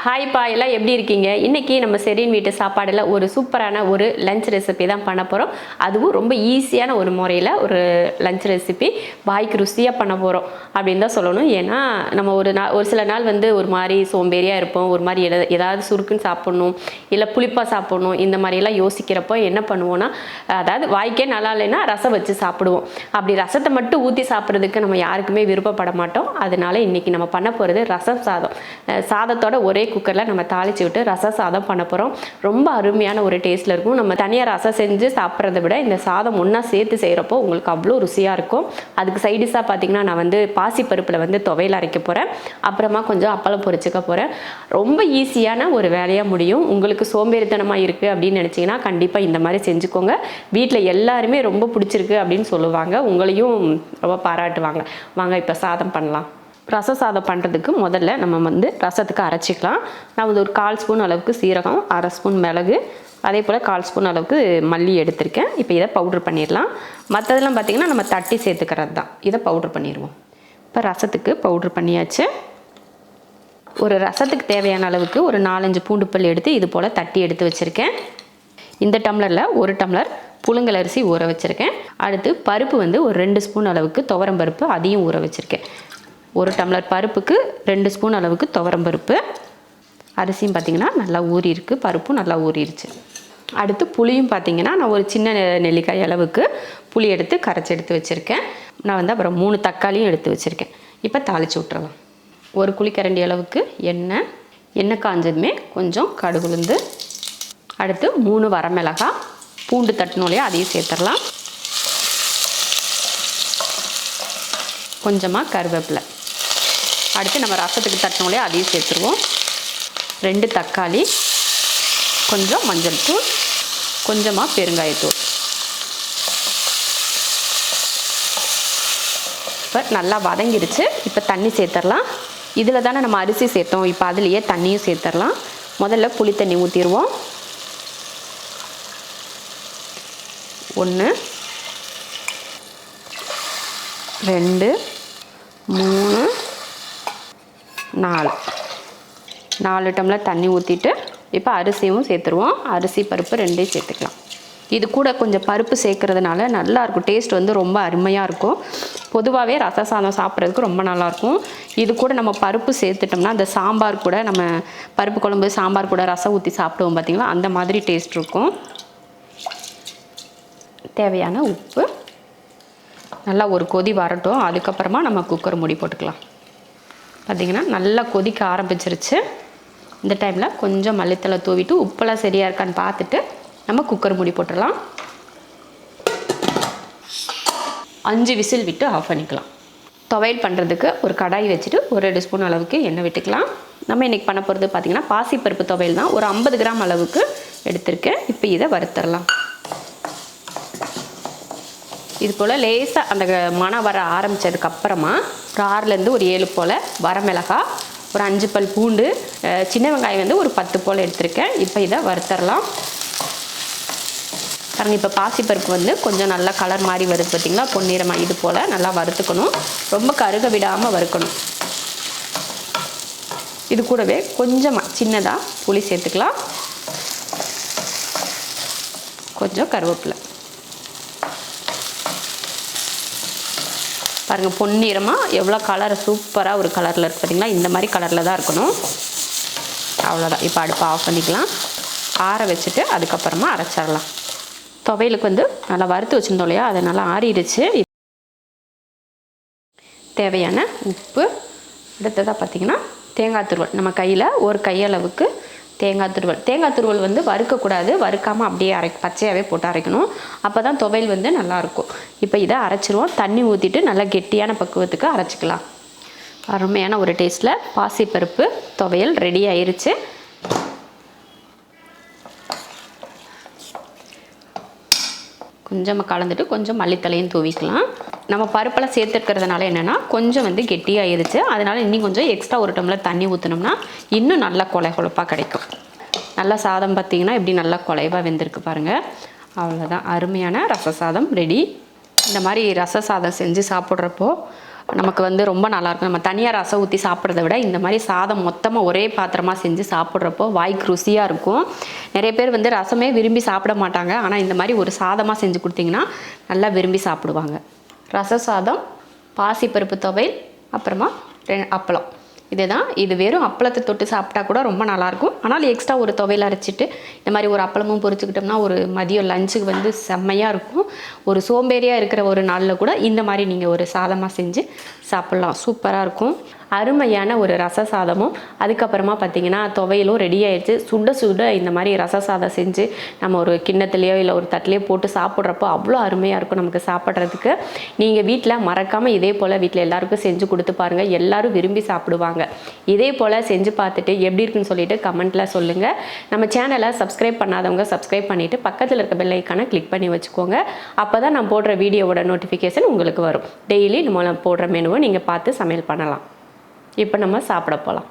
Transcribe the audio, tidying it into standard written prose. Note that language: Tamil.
ஹாய் பா எல்லாம் எப்படி இருக்கீங்க? இன்றைக்கி நம்ம செரின் வீட்டு சாப்பாடில் ஒரு சூப்பரான ஒரு லஞ்ச் ரெசிபி தான் பண்ண போகிறோம். அதுவும் ரொம்ப ஈஸியான ஒரு முறையில் ஒரு லஞ்ச் ரெசிபி வாய்க்கு ருசியாக பண்ண போகிறோம் அப்படின்னு தான் சொல்லணும். ஏன்னா நம்ம ஒரு சில நாள் வந்து ஒரு மாதிரி சோம்பேறியாக இருப்போம், ஒரு மாதிரி ஏதாவது சுருக்குன்னு சாப்பிட்ணும், இல்லை புளிப்பாக சாப்பிட்ணும், இந்த மாதிரியெல்லாம் யோசிக்கிறப்போ என்ன பண்ணுவோன்னா, அதாவது வாய்க்கே நல்லா இல்லைன்னா ரசம் வச்சு சாப்பிடுவோம். அப்படி ரசத்தை மட்டும் ஊற்றி சாப்பிட்றதுக்கு நம்ம யாருக்குமே விருப்பப்பட மாட்டோம். அதனால இன்றைக்கி நம்ம பண்ண போகிறது ரசம் சாதம். சாதத்தோட ஒரே குக்கரில் நம்ம தாளித்து விட்டு ரச சாதம் பண்ண போகிறோம். ரொம்ப அருமையான ஒரு டேஸ்ட்டில் இருக்கும். நம்ம தனியாக ரசம் செஞ்சு சாப்பிட்றத விட இந்த சாதம் ஒன்றா சேர்த்து செய்கிறப்போ உங்களுக்கு அவ்வளோ ருசியாக இருக்கும். அதுக்கு சைடிஷாக பார்த்தீங்கன்னா நான் வந்து பாசிப்பருப்பில் வந்து துவையல் அரைக்க போகிறேன். அப்புறமா கொஞ்சம் அப்பளம் பொரிச்சுக்க போகிறேன். ரொம்ப ஈஸியான ஒரு வேலையாக முடியும். உங்களுக்கு சோம்பேறித்தனமாக இருக்குது அப்படின்னு நினச்சிங்கன்னா கண்டிப்பாக இந்த மாதிரி செஞ்சுக்கோங்க. வீட்டில் எல்லாருமே ரொம்ப பிடிச்சிருக்கு அப்படின்னு சொல்லுவாங்க, உங்களையும் ரொம்ப பாராட்டுவாங்க. வாங்க இப்போ சாதம் பண்ணலாம். ரச சாதம் பண்ணுறதுக்கு முதல்ல நம்ம வந்து ரசத்துக்கு அரைச்சிக்கலாம். நான் வந்து ஒரு 1/4 ஸ்பூன் அளவுக்கு சீரகம், 1/2 ஸ்பூன் மிளகு, அதே போல் 1/4 ஸ்பூன் அளவுக்கு மல்லி எடுத்திருக்கேன். இப்போ இதை பவுட்ரு பண்ணிடலாம். மற்றதெல்லாம் பார்த்திங்கன்னா நம்ம தட்டி சேர்த்துக்கிறது தான். இதை பவுட்ரு பண்ணிடுவோம். இப்போ ரசத்துக்கு பவுட்ரு பண்ணியாச்சு. ஒரு ரசத்துக்கு தேவையான அளவுக்கு ஒரு 4-5 பூண்டு பல் எடுத்து இது போல் தட்டி எடுத்து வச்சுருக்கேன். இந்த டம்ளரில் 1 டம்ளர் புழுங்கல் அரிசி ஊற வச்சுருக்கேன். அடுத்து பருப்பு வந்து ஒரு 2 ஸ்பூன் அளவுக்கு துவரம் பருப்பு, அதையும் ஊற வச்சுருக்கேன். 1 டம்ளர் பருப்புக்கு 2 ஸ்பூன் அளவுக்கு துவரம் பருப்பு. அரிசியும் பார்த்திங்கன்னா நல்லா ஊறியிருக்கு, பருப்பும் நல்லா ஊறிடுச்சு. அடுத்து புளியும் பார்த்திங்கன்னா நான் ஒரு சின்ன நெல்லிக்காய் அளவுக்கு புளி எடுத்து கரைச்சி எடுத்து வச்சுருக்கேன். நான் வந்து அப்புறம் 3 தக்காளியும் எடுத்து வச்சுருக்கேன். இப்போ தாளித்து விட்டுறலாம். 1 குழிக்கரண்டி அளவுக்கு எண்ணெய் காஞ்சதுமே கொஞ்சம் கடுகு உளுந்து, அடுத்து 3 வரமிளகாய், பூண்டு தட்டினோலையே அதையும் சேர்த்துடலாம். கொஞ்சமாக கருவேப்பிலை, அடுத்து நம்ம ரசத்துக்கு தட்டினோலே அதையும் சேர்த்துருவோம். 2 தக்காளி, கொஞ்சம் மஞ்சள் தூள், கொஞ்சமாக பெருங்காயத்தூள். இப்போ நல்லா வதங்கிடுச்சு. இப்போ தண்ணி சேர்த்துடலாம். இதில் தானே நம்ம அரிசி சேர்த்தோம், இப்போ அதுலேயே தண்ணியும் சேர்த்துடலாம். முதல்ல புளி தண்ணி ஊற்றிடுவோம். 1 2 3 4 டம்ளர் தண்ணி ஊற்றிட்டு இப்போ அரிசியும் சேர்த்துருவோம். அரிசி பருப்பு 2 சேர்த்துக்கலாம். இது கூட கொஞ்சம் பருப்பு சேர்க்குறதுனால நல்லாயிருக்கும், டேஸ்ட் வந்து ரொம்ப அருமையாக இருக்கும். பொதுவாகவே ரச சாதம் சாப்பிட்றதுக்கு ரொம்ப நல்லாயிருக்கும். இது கூட நம்ம பருப்பு சேர்த்துட்டோம்னா அந்த சாம்பார் கூட, நம்ம பருப்பு குழம்பு சாம்பார் கூட ரசம் ஊற்றி சாப்பிடுவோம் பார்த்திங்களா, அந்த மாதிரி டேஸ்ட் இருக்கும். தேவையான உப்பு, நல்லா ஒரு கொதி வரட்டும். அதுக்கப்புறமா நம்ம குக்கர் மூடி போட்டுக்கலாம். பார்த்திங்கன்னா நல்லா கொதிக்க ஆரம்பிச்சிருச்சு. இந்த டைமில் கொஞ்சம் மல்லித்தலை தூவிட்டு உப்பெல்லாம் சரியாக இருக்கான்னு பார்த்துட்டு நம்ம குக்கர் மூடி போட்டுடலாம். 5 விசில் விட்டு ஆஃப் பண்ணிக்கலாம். துவையல் பண்ணுறதுக்கு ஒரு கடாய் வச்சுட்டு ஒரு 2 ஸ்பூன் அளவுக்கு எண்ணெய் விட்டுக்கலாம். நம்ம இன்றைக்கி பண்ண போகிறது பார்த்திங்கன்னா பாசிப்பருப்பு துவையல் தான். ஒரு 50 கிராம் அளவுக்கு எடுத்திருக்கேன். இப்போ இதை வறுத்துடலாம். இது போல் லேசாக அந்த மணம் வர ஆரம்பித்ததுக்கப்புறமா ஒரு 6லேருந்து ஒரு 7 போல் வரமிளகாய், ஒரு 5 பல் பூண்டு, சின்ன வெங்காயம் வந்து ஒரு 10 போல் எடுத்திருக்கேன். இப்போ இதை வறுத்தரலாம். பாருங்கள், இப்போ பாசிப்பருப்பு வந்து கொஞ்சம் நல்லா கலர் மாதிரி வருது பார்த்திங்களா, பொன்னிறமாக. இது போல் நல்லா வறுத்துக்கணும், ரொம்ப கருக விடாமல் வறுக்கணும். இது கூடவே கொஞ்சமாக சின்னதாக புளி சேர்த்துக்கலாம், கொஞ்சம் கருவேப்பிலை. பாருங்கள், பொன்னிறமாக எவ்வளோ கலர் சூப்பராக ஒரு கலரில் இருக்குது பார்த்திங்களா. இந்த மாதிரி கலரில் தான் இருக்கணும். அவ்வளோதான். இப்போ அடுப்பை ஆஃப் பண்ணிக்கலாம். ஆற வச்சுட்டு அதுக்கப்புறமா அரைச்சிடலாம். துவையலுக்கு வந்து நல்லா வறுத்து வச்சுருந்தோம் இல்லையா, அதை நல்லா ஆறிடுச்சு. தேவையான உப்பு, அடுத்ததாக பார்த்திங்கன்னா தேங்காய் துருவல். நம்ம கையில் ஒரு கையளவுக்கு தேங்காய் துருவல் வந்து வறுக்கக்கூடாது, வறுக்காமல் அப்படியே பச்சையாகவே போட்டு அரைக்கணும். அப்போ தான் துவையல் வந்து நல்லாயிருக்கும். இப்போ இதை அரைச்சிருவோம். தண்ணி ஊற்றிட்டு நல்லா கெட்டியான பக்குவத்துக்கு அரைச்சிக்கலாம். அருமையான ஒரு டேஸ்ட்டில் பாசிப்பருப்பு துவையல் ரெடி ஆயிருச்சு. கொஞ்சமாக கலந்துட்டு கொஞ்சம் மல்லித்தலையும் தூவிக்கலாம். நம்ம பருப்பெல்லாம் சேர்த்துருக்கிறதுனால என்னென்னா கொஞ்சம் வந்து கெட்டியாகிருச்சு. அதனால் இன்னும் கொஞ்சம் எக்ஸ்ட்ரா ஒரு டம்ளர் தண்ணி ஊற்றினோம்னா இன்னும் நல்லா கொலைப்பாக கிடைக்கும். நல்லா சாதம் பார்த்திங்கன்னா இப்படி நல்லா கொலைவாக வெந்திருக்கு பாருங்கள். அவ்வளோதான், அருமையான ரச சாதம் ரெடி. இந்த மாதிரி ரச சாதம் செஞ்சு சாப்பிட்றப்போ நமக்கு வந்து ரொம்ப நல்லாயிருக்கும். நம்ம தனியாக ரசம் ஊற்றி சாப்பிட்றத விட இந்த மாதிரி சாதம் மொத்தமாக ஒரே பாத்திரமாக செஞ்சு சாப்பிட்றப்போ வாய்க்கு ருசியாக இருக்கும். நிறைய பேர் வந்து ரசமே விரும்பி சாப்பிட மாட்டாங்க. ஆனால் இந்த மாதிரி ஒரு சாதமாக செஞ்சு கொடுத்தீங்கன்னா நல்லா விரும்பி சாப்பிடுவாங்க. ரச சாதம், பாசிப்பருப்பு துவையல், அப்புறமா அப்பளம். இதுதான். இது வெறும் அப்பளத்தை தொட்டு சாப்பிட்டா கூட ரொம்ப நல்லாயிருக்கும். ஆனால் எக்ஸ்ட்ரா ஒரு துவையல் அரைச்சிட்டு இந்த மாதிரி ஒரு அப்பளமும் பொரிச்சுக்கிட்டோம்னா ஒரு மதியம் லஞ்சுக்கு வந்து செம்மையாக இருக்கும். ஒரு சோம்பேறியாக இருக்கிற ஒரு நாளில் கூட இந்த மாதிரி நீங்கள் ஒரு சாதமாக செஞ்சு சாப்பிட்லாம். சூப்பராக இருக்கும். அருமையான ஒரு ரச சாதமும் அதுக்கப்புறமா பார்த்திங்கன்னா துவையலும் ரெடி ஆகிடுச்சு. சுட சுட இந்த மாதிரி ரச சாதம் செஞ்சு நம்ம ஒரு கிண்ணத்துலேயோ இல்லை ஒரு தட்டிலையோ போட்டு சாப்பிட்றப்போ அவ்வளோ அருமையாக இருக்கும் நமக்கு சாப்பிட்றதுக்கு. நீங்கள் வீட்டில் மறக்காமல் இதே போல் வீட்டில் எல்லாருக்கும் செஞ்சு கொடுத்து பாருங்கள். எல்லோரும் விரும்பி சாப்பிடுவாங்க. இதே போல் செஞ்சு பார்த்துட்டு எப்படி இருக்குன்னு சொல்லிட்டு கமெண்ட்டில் சொல்லுங்கள். நம்ம சேனலை சப்ஸ்கிரைப் பண்ணாதவங்க சப்ஸ்கிரைப் பண்ணிவிட்டு பக்கத்தில் இருக்க பெல் ஐக்கானை கிளிக் பண்ணி வச்சுக்கோங்க. அப்போ தான் நான் போடுற வீடியோவோட நோட்டிஃபிகேஷன் உங்களுக்கு வரும். டெய்லி நம்ம போடுற மெனுவை நீங்கள் பார்த்து சமையல் பண்ணலாம். இப்போ நம்ம சாப்பிட போகலாம்.